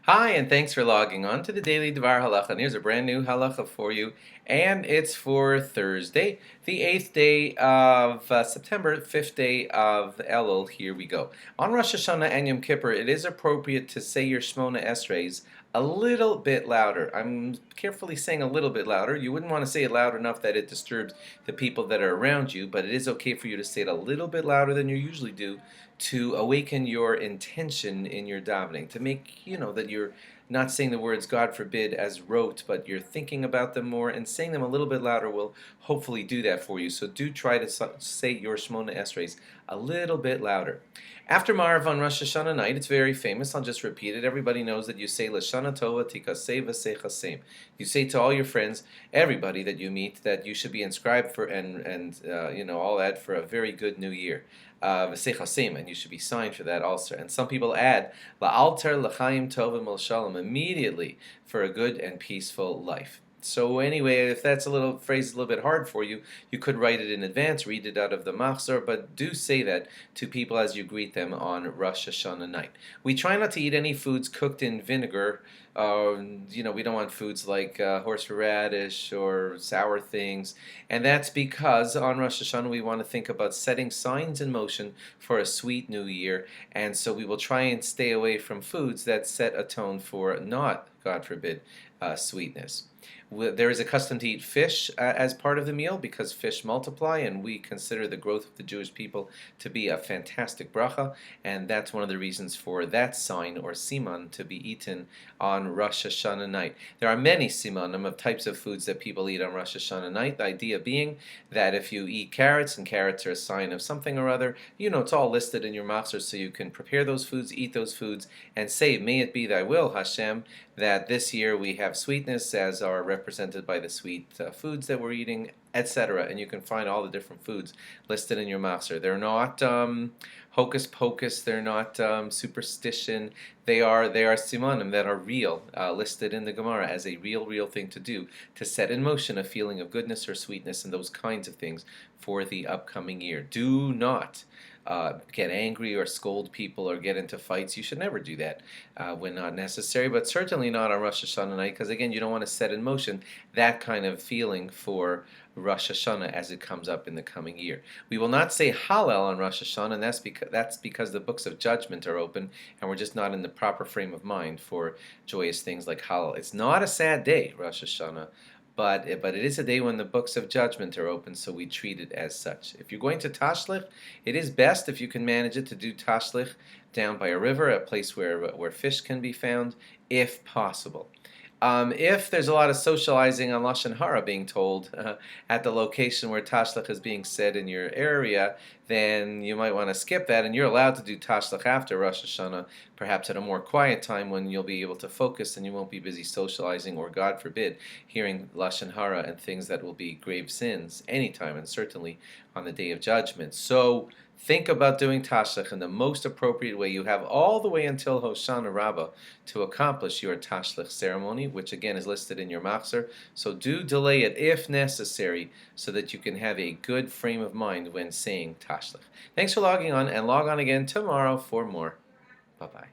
Hi, and thanks for logging on to the Daily DVAR Halacha. And here's a brand new halacha for you, and it's for Thursday, the 8th day of September, 5th day of Elul. Here we go. On Rosh Hashana and Yom Kippur, it is appropriate to say your Shmona Esreis a little bit louder. I'm carefully saying a little bit louder. You wouldn't want to say it loud enough that it disturbs the people that are around you, but it is okay for you to say it a little bit louder than you usually do to awaken your intention in your davening, to make, that you're not saying the words, God forbid, as rote, but you're thinking about them more, and saying them a little bit louder will hopefully do that for you. So do try to say your Shmona Esreis a little bit louder. After Marav on Rosh Hashana night, it's very famous. I'll just repeat it. Everybody knows that you say Lashana Tova Tikasei V'Sei. You say to all your friends, everybody that you meet, that you should be inscribed for and all that for a very good new year. And you should be signed for that also. And some people add La'alter L'chaim Tovim El Shalom immediately for a good and peaceful life. So anyway, if that's a little phrase a little bit hard for you, you could write it in advance, read it out of the machzor, but do say that to people as you greet them on Rosh Hashanah night. We try not to eat any foods cooked in vinegar. We don't want foods like horseradish or sour things, and that's because on Rosh Hashanah we want to think about setting signs in motion for a sweet new year, and so we will try and stay away from foods that set a tone for not, God forbid, sweetness. There is a custom to eat fish as part of the meal because fish multiply, and we consider the growth of the Jewish people to be a fantastic bracha, and that's one of the reasons for that sign or siman to be eaten on Rosh Hashanah night. There are many simanim of types of foods that people eat on Rosh Hashanah night, the idea being that if you eat carrots, and carrots are a sign of something or other, it's all listed in your machzor, so you can prepare those foods, eat those foods, and say, may it be thy will, Hashem, that this year we have sweetness as are represented by the sweet foods that we're eating, etc. And you can find all the different foods listed in your machzor. They're not hocus pocus. They're not superstition. They are simanim that are real, listed in the Gemara as a real thing to do to set in motion a feeling of goodness or sweetness and those kinds of things for the upcoming year. Do not get angry or scold people or get into fights. You should never do that when not necessary, but certainly not on Rosh Hashanah night, because again, you don't want to set in motion that kind of feeling for Rosh Hashanah as it comes up in the coming year. We will not say Hallel on Rosh Hashanah, and that's because the books of judgment are open, and we're just not in the proper frame of mind for joyous things like Hallel. It's not a sad day, Rosh Hashanah, but it is a day when the books of judgment are open, so we treat it as such. If you're going to Tashlich, it is best, if you can manage it, to do Tashlich down by a river, a place where fish can be found, if possible. If there's a lot of socializing on Lashon Hara being told at the location where Tashlich is being said in your area, then you might want to skip that, and you're allowed to do Tashlich after Rosh Hashanah, perhaps at a more quiet time when you'll be able to focus and you won't be busy socializing or, God forbid, hearing Lashon Hara and things that will be grave sins anytime, and certainly on the Day of Judgment. So think about doing Tashlich in the most appropriate way. You have all the way until Hoshana Rabbah to accomplish your Tashlich ceremony, which again is listed in your machzor. So do delay it if necessary so that you can have a good frame of mind when saying Tashlich. Thanks for logging on, and log on again tomorrow for more. Bye-bye.